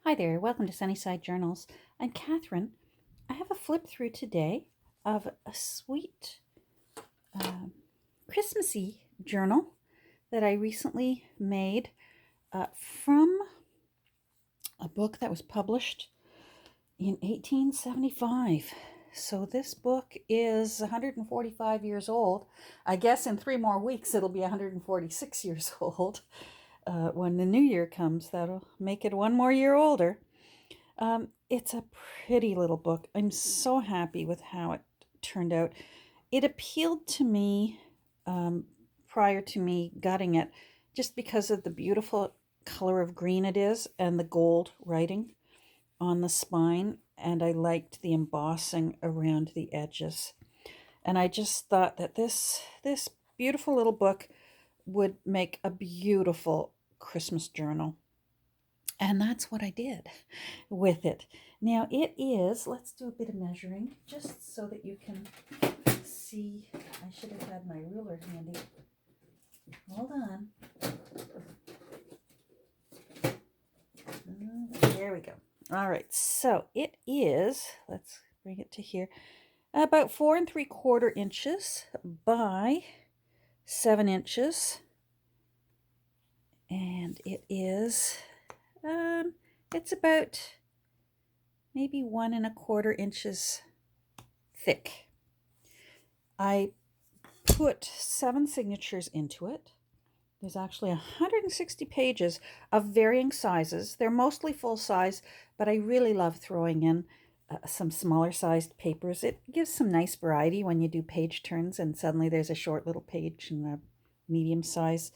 Hi there, welcome to Sunnyside Journals. I'm Catherine. I have a flip through today of a sweet um, Christmassy journal that I recently made from a book that was published in 1875. So this book is 145 years old. I guess in 3 more weeks it'll be 146 years old. When the new year comes, that'll make it 1 more year older. It's a pretty little book. I'm so happy with how it turned out. It appealed to me um, prior to me gutting it just because of the beautiful color of green it is and the gold writing on the spine. And I liked the embossing around the edges. And I just thought that this beautiful little book would make a beautiful Christmas journal. And that's what I did with it. Now it is, let's do a bit of measuring just so that you can see. I should have had my ruler handy. Hold on. There we go. All right, so it is, let's bring it to here, about 4 3/4 inches by 7 inches. And it is, it's about maybe 1 1/4 inches thick. I put 7 signatures into it. There's actually 160 pages of varying sizes. They're mostly full size, but I really love throwing in some smaller sized papers. It gives some nice variety when you do page turns and suddenly there's a short little page and a medium size.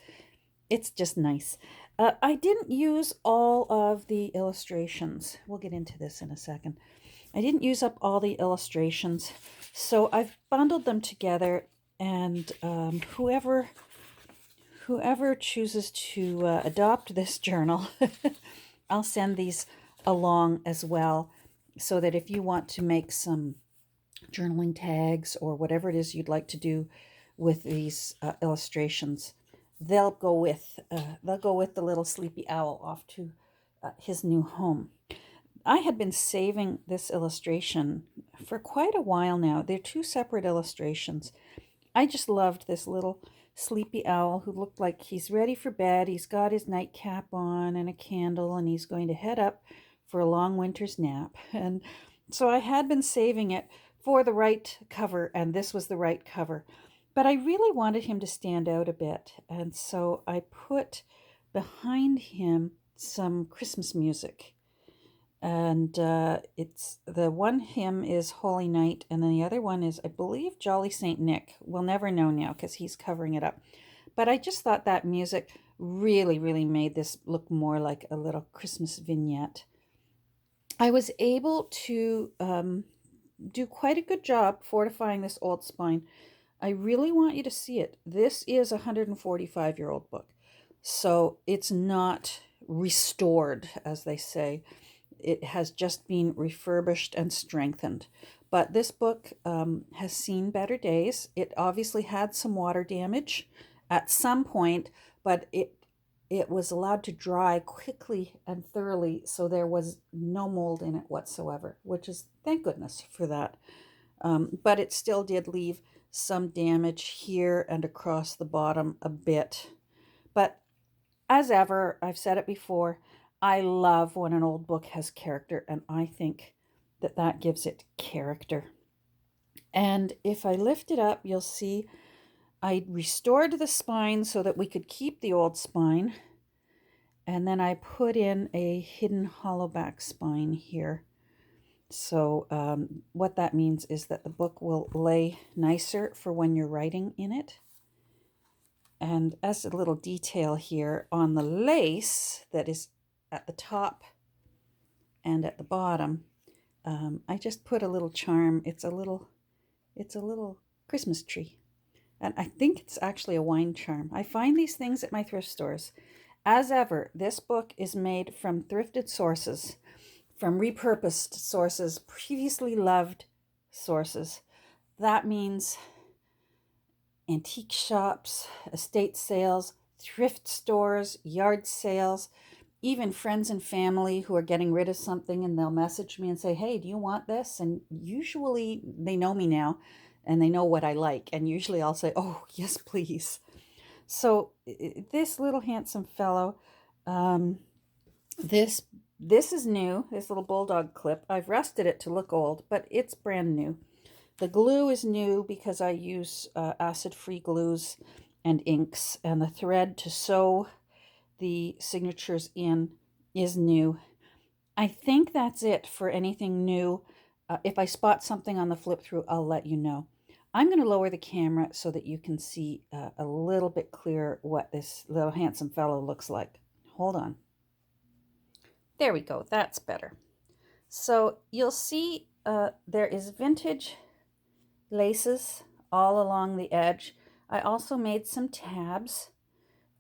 It's just nice. I didn't use all of the illustrations. We'll get into this in a second. I didn't use up all the illustrations, so I've bundled them together, and whoever chooses to adopt this journal, I'll send these along as well, so that if you want to make some journaling tags or whatever it is you'd like to do with these illustrations, they'll go with the little sleepy owl off to his new home. I had been saving this illustration for quite a while now. They're two separate illustrations. I just loved this little sleepy owl who looked like he's ready for bed. He's got his nightcap on and a candle, and he's going to head up for a long winter's nap. And so I had been saving it for the right cover, and this was the right cover. But I really wanted him to stand out a bit, and so I put behind him some Christmas music. And it's the one hymn is Holy Night, and then the other one is, I believe, Jolly Saint Nick. We'll never know now because he's covering it up. But I just thought that music really, really made this look more like a little Christmas vignette. I was able to do quite a good job fortifying this old spine. I really want you to see it. This is a 145-year-old book, so it's not restored, as they say. It has just been refurbished and strengthened. But this book has seen better days. It obviously had some water damage at some point, but it was allowed to dry quickly and thoroughly, so there was no mold in it whatsoever, which is, thank goodness for that. But it still did leave some damage here and across the bottom a bit. But as ever, I've said it before, I love when an old book has character, and I think that that gives it character. And if I lift it up, you'll see I restored the spine so that we could keep the old spine. And then I put in a hidden hollow back spine here. So what that means is that the book will lay nicer for when you're writing in it. And as a little detail here on the lace that is at the top and at the bottom, I just put a little charm. It's a little Christmas tree. And I think it's actually a wine charm. I find these things at my thrift stores. As ever, this book is made from thrifted sources, from repurposed sources, previously loved sources. That means antique shops, estate sales, thrift stores, yard sales. even friends and family who are getting rid of something, and they'll message me and say, hey, do you want this? And usually they know me now and they know what I like. And usually I'll say, oh, yes, please. So this little handsome fellow, um, this this is new, this little bulldog clip. I've rusted it to look old, but it's brand new. The glue is new because I use acid-free glues and inks, and the thread to sew the signatures in is new. I think that's it for anything new. If I spot something on the flip through, I'll let you know. I'm going to lower the camera so that you can see a little bit clearer what this little handsome fellow looks like. Hold on. There we go. That's better. So you'll see there is vintage laces all along the edge. I also made some tabs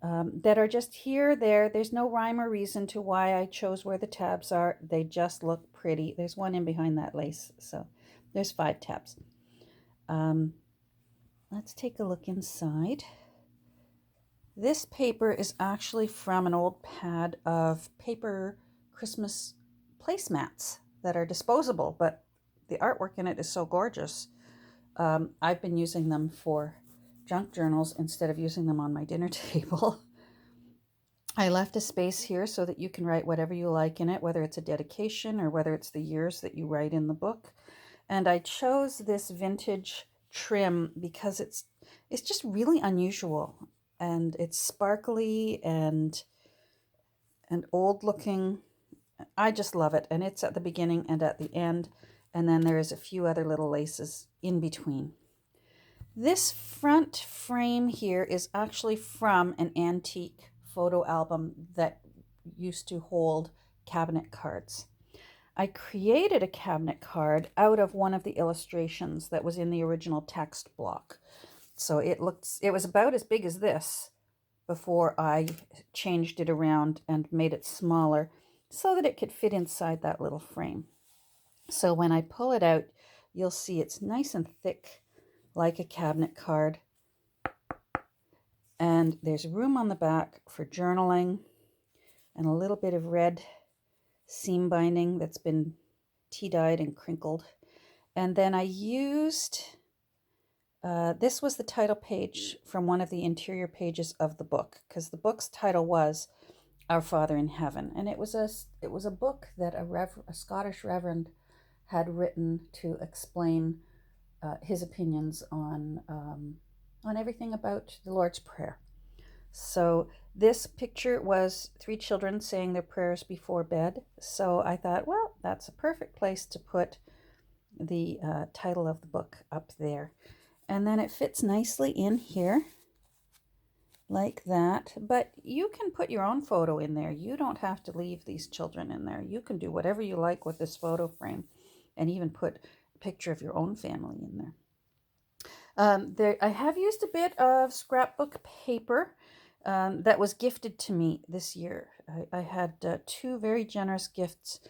that are just here, there. There's no rhyme or reason to why I chose where the tabs are. They just look pretty. There's one in behind that lace, so there's 5 tabs. Let's take a look inside. This paper is actually from an old pad of paper Christmas placemats that are disposable, but the artwork in it is so gorgeous. I've been using them for junk journals instead of using them on my dinner table. I left a space here so that you can write whatever you like in it, whether it's a dedication or whether it's the years that you write in the book. And I chose this vintage trim because it's just really unusual, and it's sparkly and old looking. I just love it, and it's at the beginning and at the end, and then there is a few other little laces in between. This front frame here is actually from an antique photo album that used to hold cabinet cards. I created a cabinet card out of one of the illustrations that was in the original text block. So it was about as big as this before I changed it around and made it smaller so that it could fit inside that little frame. So when I pull it out, you'll see it's nice and thick like a cabinet card. And there's room on the back for journaling and a little bit of red seam binding that's been tea-dyed and crinkled. And then I used, this was the title page from one of the interior pages of the book, because the book's title was Our Father in Heaven. And it was a book that a Scottish reverend had written to explain his opinions on everything about the Lord's Prayer. So this picture was 3 children saying their prayers before bed. So I thought, well, that's a perfect place to put the title of the book up there. And then it fits nicely in here like that. But you can put your own photo in there. You don't have to leave these children in there. You can do whatever you like with this photo frame and even put a picture of your own family in there. I have used a bit of scrapbook paper that was gifted to me this year. I had 2 very generous gifts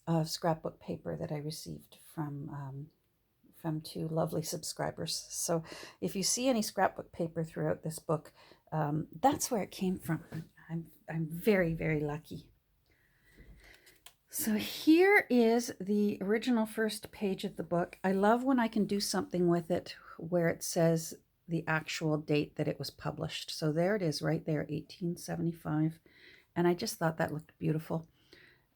of scrapbook paper that I received from 2 lovely subscribers. So if you see any scrapbook paper throughout this book, that's where it came from. I'm very, very lucky. So here is the original first page of the book. I love when I can do something with it where it says the actual date that it was published. So there it is right there, 1875. And I just thought that looked beautiful.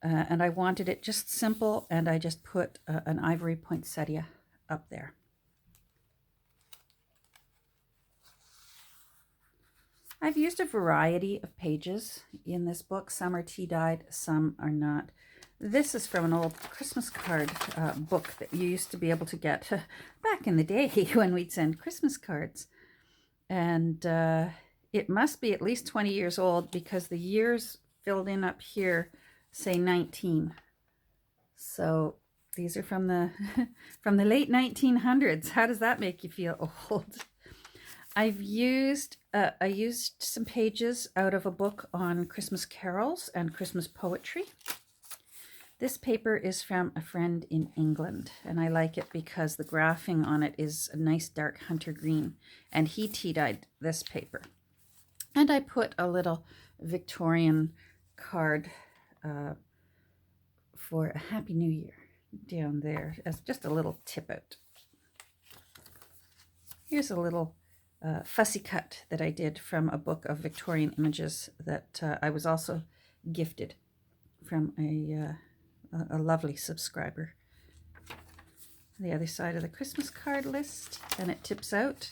And I wanted it just simple, and I just put an ivory poinsettia up there. I've used a variety of pages in this book. Some are tea-dyed, some are not. This is from an old Christmas card book that you used to be able to get back in the day when we'd send Christmas cards. And it must be at least 20 years old because the years filled in up here say 19. So these are from the from the late 1900s. How does that make you feel old? I used some pages out of a book on Christmas carols and Christmas poetry. This paper is from a friend in England, and I like it because the graphing on it is a nice dark hunter green, and he tea-dyed this paper. And I put a little Victorian card for a Happy New Year down there as just a little tip out. Here's a little fussy cut that I did from a book of Victorian images that I was also gifted from a lovely subscriber. The other side of the Christmas card list, and it tips out.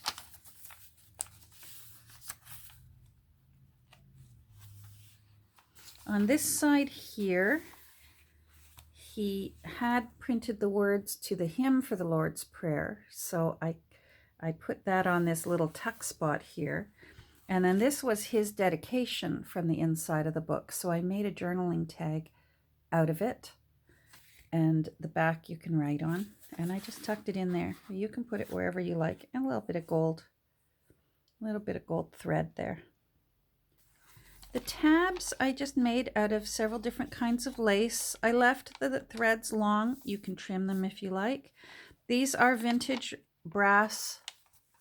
On this side here, he had printed the words to the hymn for the Lord's Prayer, so I put that on this little tuck spot here. And then this was his dedication from the inside of the book, so I made a journaling tag out of it. And the back you can write on, and I just tucked it in there. You can put it wherever you like, and a little bit of gold thread there. The tabs I just made out of several different kinds of lace. I left the threads long. You can trim them if you like. These are vintage brass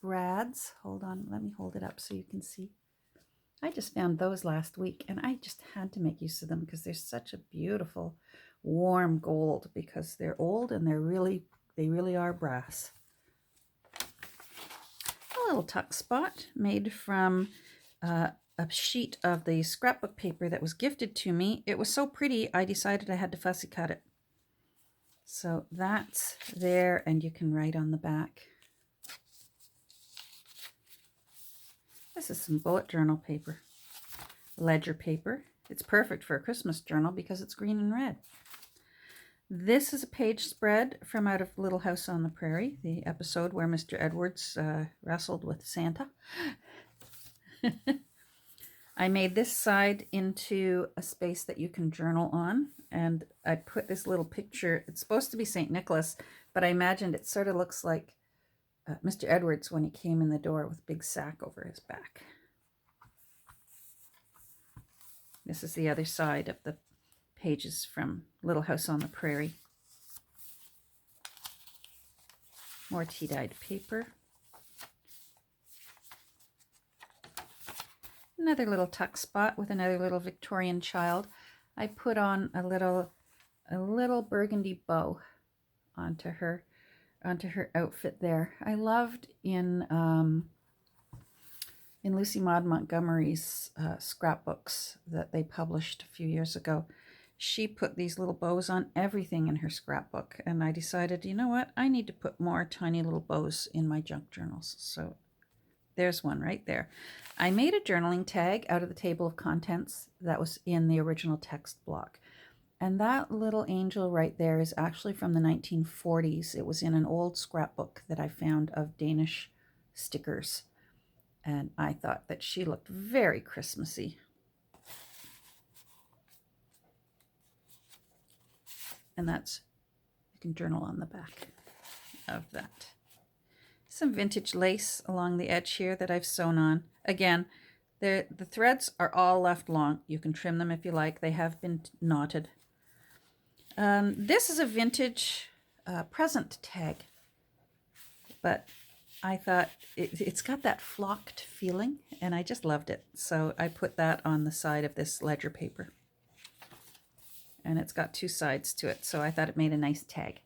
brads. Hold on, let me hold it up so you can see. I just found those last week, and I just had to make use of them because they're such a beautiful warm gold, because they're old and they really are brass. A little tuck spot made from a sheet of the scrapbook paper that was gifted to me. It was so pretty, I decided I had to fussy cut it. So that's there, and you can write on the back. This is some bullet journal paper, ledger paper. It's perfect for a Christmas journal because it's green and red. This is a page spread from out of Little House on the Prairie, the episode where Mr. Edwards wrestled with Santa. I made this side into a space that you can journal on, and I put this little picture. It's supposed to be St. Nicholas, but I imagined it sort of looks like Mr. Edwards when he came in the door with a big sack over his back. This is the other side of the pages from Little House on the Prairie. More tea-dyed paper. Another little tuck spot with another little Victorian child. I put on a little burgundy bow onto her outfit there. I loved in Lucy Maud Montgomery's scrapbooks that they published a few years ago. She put these little bows on everything in her scrapbook, and I decided, you know what, I need to put more tiny little bows in my junk journals. So there's one right there. I made a journaling tag out of the table of contents that was in the original text block. And that little angel right there is actually from the 1940s. It was in an old scrapbook that I found of Danish stickers. And I thought that she looked very Christmassy. And that's, you can journal on the back of that. Some vintage lace along the edge here that I've sewn on. Again, the threads are all left long. You can trim them if you like. They have been knotted. This is a vintage present tag, but I thought it's got that flocked feeling, and I just loved it. So I put that on the side of this ledger paper. And it's got two sides to it, so I thought it made a nice tag.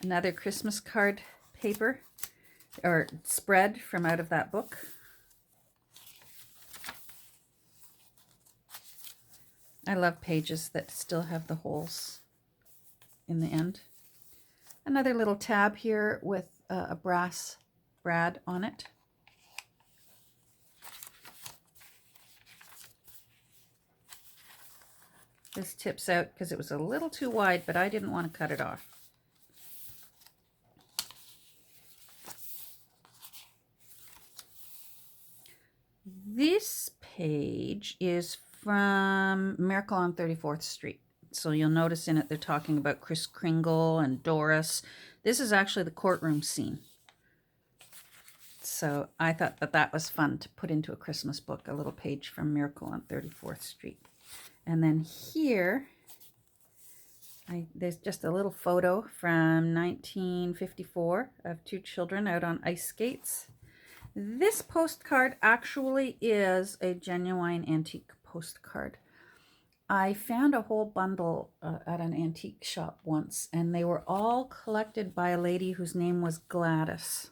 Another Christmas card paper, or spread from out of that book. I love pages that still have the holes in the end. Another little tab here with a brass brad on it. This tips out because it was a little too wide, but I didn't want to cut it off. This page is from Miracle on 34th Street. So you'll notice in it they're talking about Kris Kringle and Doris. This is actually the courtroom scene. So I thought that that was fun to put into a Christmas book, a little page from Miracle on 34th Street. And then here, there's just a little photo from 1954 of two children out on ice skates. This postcard actually is a genuine antique postcard. I found a whole bundle at an antique shop once, and they were all collected by a lady whose name was Gladys.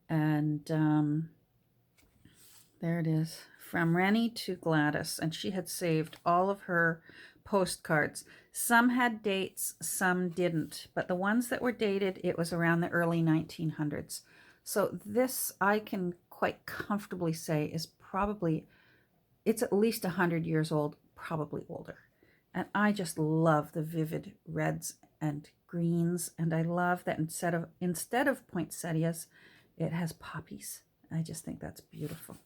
And there it is, from Rennie to Gladys, and she had saved all of her postcards. Some had dates, some didn't, but the ones that were dated, it was around the early 1900s. So this, I can quite comfortably say, is probably, it's at least 100 years old, probably older. And I just love the vivid reds and greens, and I love that instead of poinsettias, it has poppies. I just think that's beautiful.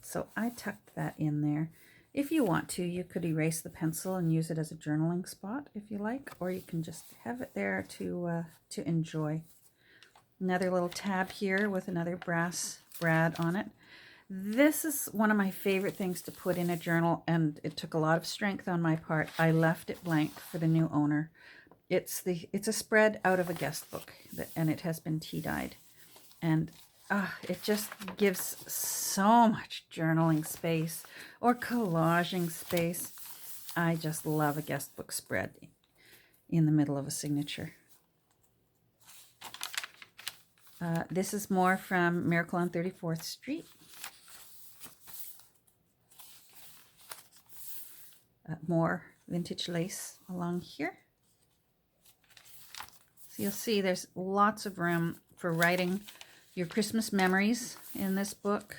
So I tucked that in there. If you want to, you could erase the pencil and use it as a journaling spot if you like, or you can just have it there to enjoy. Another little tab here with another brass brad on it. This is one of my favorite things to put in a journal, and it took a lot of strength on my part. I left it blank for the new owner. It's a spread out of a guest book, and it has been tea-dyed. And it just gives so much journaling space or collaging space. I just love a guest book spread in the middle of a signature. This is more from Miracle on 34th Street. More vintage lace along here. So you'll see there's lots of room for writing your Christmas memories in this book.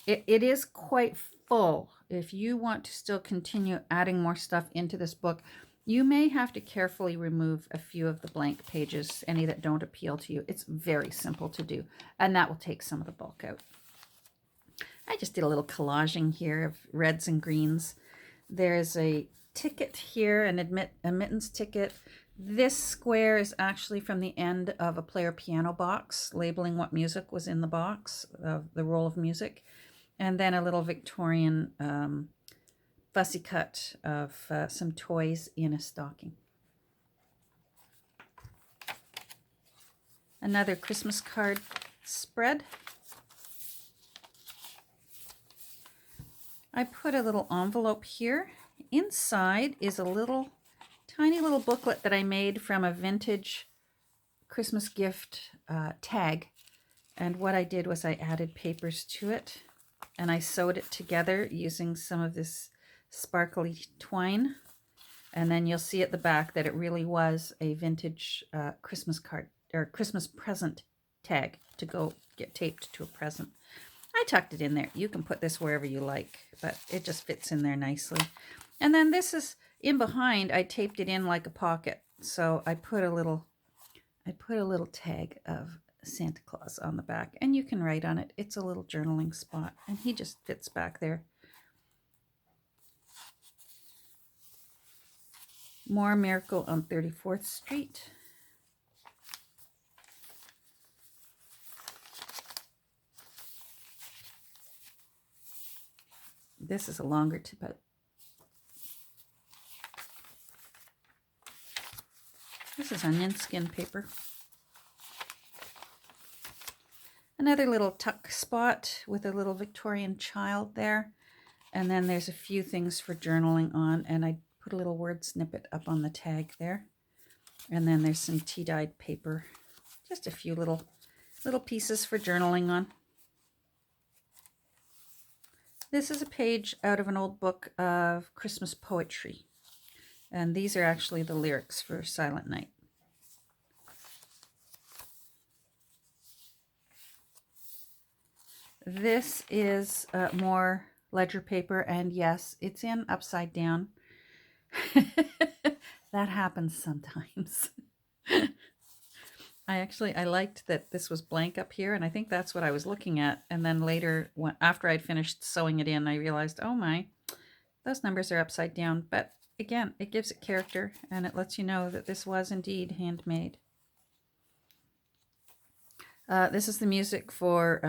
It is quite full. If you want to still continue adding more stuff into this book, you may have to carefully remove a few of the blank pages, any that don't appeal to you. It's very simple to do, and that will take some of the bulk out. I just did a little collaging here of reds and greens. There's a ticket here, an admittance ticket. This square is actually from the end of a player piano box, labeling what music was in the box, the roll of music. And then a little Victorian fussy cut of some toys in a stocking. Another Christmas card spread. I put a little envelope here. Inside is a tiny little booklet that I made from a vintage Christmas gift tag. And what I did was I added papers to it, and I sewed it together using some of this sparkly twine. And then you'll see at the back that it really was a vintage Christmas card or Christmas present tag to go get taped to a present. I tucked it in there. You can put this wherever you like, but it just fits in there nicely. And then this is in behind. I taped it in like a pocket. So I put a little tag of Santa Claus on the back, and you can write on it. It's a little journaling spot, and he just fits back there. More Miracle on 34th Street. This is a longer tip. This is onion skin paper. Another little tuck spot with a little Victorian child there. And then there's a few things for journaling on, and I put a little word snippet up on the tag there. And then there's some tea-dyed paper. Just a few little pieces for journaling on. This is a page out of an old book of Christmas poetry. And these are actually the lyrics for Silent Night. This is more ledger paper, and yes, it's in upside down. That happens sometimes. I liked that this was blank up here, and I think that's what I was looking at. And then later, after I'd finished sewing it in, I realized, oh my, those numbers are upside down. But again, it gives it character, and it lets you know that this was indeed handmade. This is the music for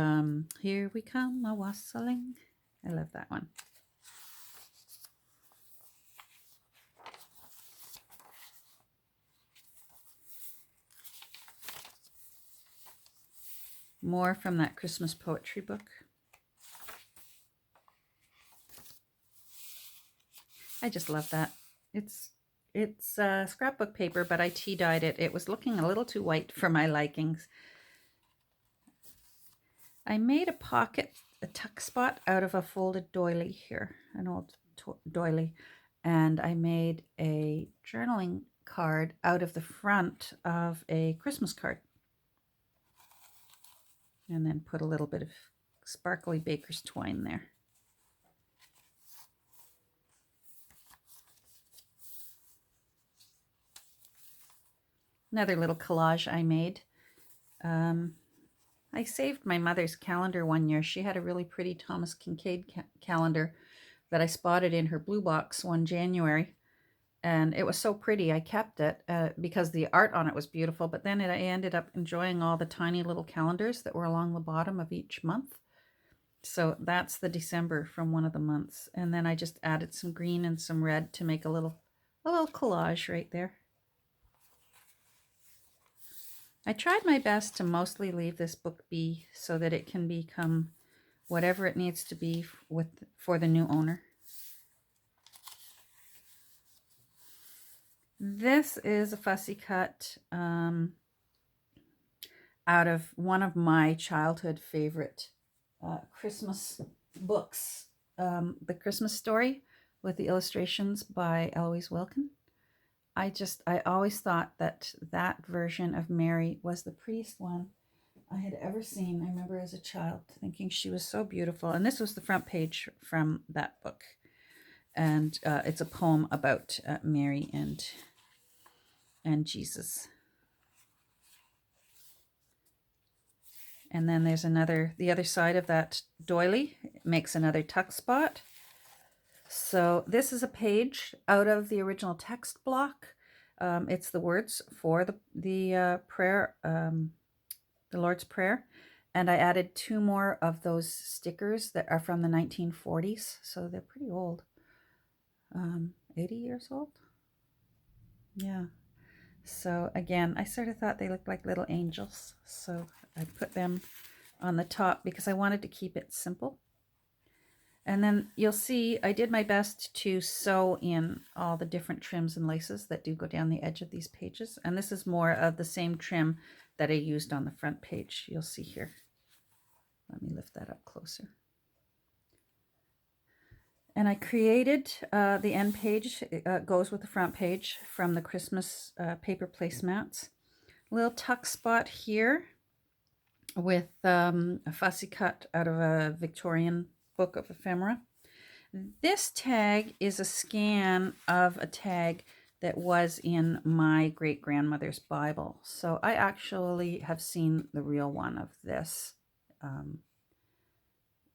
Here We Come A-Wassailing. I love that one. More from that Christmas poetry book. I just love that. It's scrapbook paper, but I tea dyed it. It was looking a little too white for my likings. I made a pocket, a tuck spot out of a folded doily here, an old doily, and I made a journaling card out of the front of a Christmas card, and then put a little bit of sparkly baker's twine there. Another little collage I made. I saved my mother's calendar one year. She had a really pretty Thomas Kincaid calendar that I spotted in her blue box one January. And it was so pretty. I kept it because the art on it was beautiful. But then I ended up enjoying all the tiny little calendars that were along the bottom of each month. So that's the December from one of the months. And then I just added some green and some red to make a little collage right there. I tried my best to mostly leave this book be so that it can become whatever it needs to be for the new owner. This is a fussy cut out of one of my childhood favorite Christmas books, The Christmas Story, with the illustrations by Eloise Wilkin. I always thought that version of Mary was the prettiest one I had ever seen. I remember as a child thinking she was so beautiful. And this was the front page from that book. And it's a poem about Mary and Jesus. And then there's the other side of that doily. It makes another tuck spot. So this is a page out of the original text block. It's the words for the prayer, the Lord's Prayer. And I added 2 more of those stickers that are from the 1940s. So they're pretty old. 80 years old? Yeah. So again, I sort of thought they looked like little angels. So I put them on the top because I wanted to keep it simple. And then you'll see I did my best to sew in all the different trims and laces that do go down the edge of these pages. And this is more of the same trim that I used on the front page. You'll see here. Let me lift that up closer. And I created the end page. It goes with the front page from the Christmas paper placemats. Little tuck spot here with a fussy cut out of a Victorian book of ephemera. This tag is a scan of a tag that was in my great-grandmother's Bible. So I actually have seen the real one of this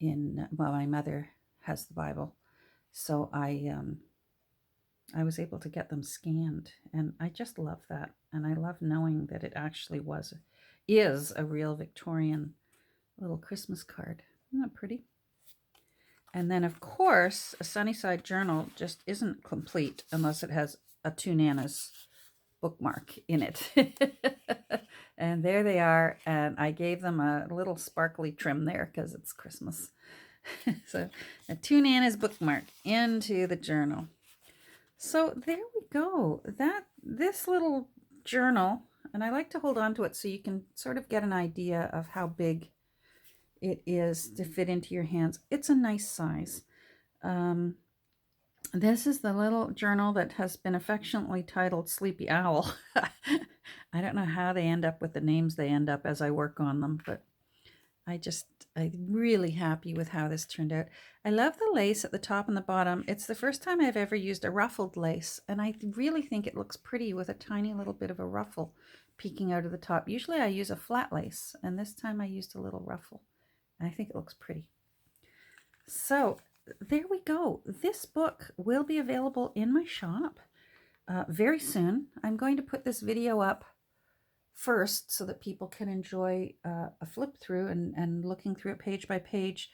well, my mother has the Bible. So I was able to get them scanned, and I just love that. And I love knowing that it actually is a real Victorian little Christmas card. Isn't that pretty? And then, of course, a Sunnyside journal just isn't complete unless it has a Two Nanas bookmark in it. And there they are. And I gave them a little sparkly trim there because it's Christmas. So a Two Nanas bookmark into the journal. So there we go. This little journal, and I like to hold on to it so you can sort of get an idea of how big it is to fit into your hands. It's a nice size. This is the little journal that has been affectionately titled Sleepy Owl. I don't know how they end up with the names they end up as I work on them, but I'm really happy with how this turned out. I love the lace at the top and the bottom. It's the first time I've ever used a ruffled lace, and I really think it looks pretty with a tiny little bit of a ruffle peeking out of the top. Usually I use a flat lace, and this time I used a little ruffle. I think it looks pretty. So there we go. This book will be available in my shop very soon. I'm going to put this video up first so that people can enjoy a flip through and looking through it page by page.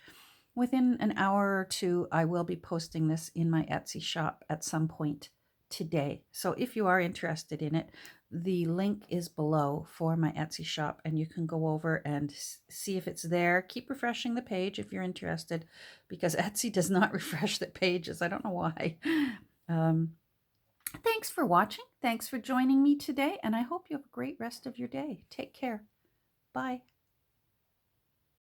Within an hour or 2, I will be posting this in my Etsy shop at some point today. So if you are interested in it, the link is below for my Etsy shop, and you can go over and see if it's there. Keep refreshing the page if you're interested, because Etsy does not refresh the pages. I don't know why. Thanks for watching. Thanks for joining me today, and I hope you have a great rest of your day. Take care. Bye.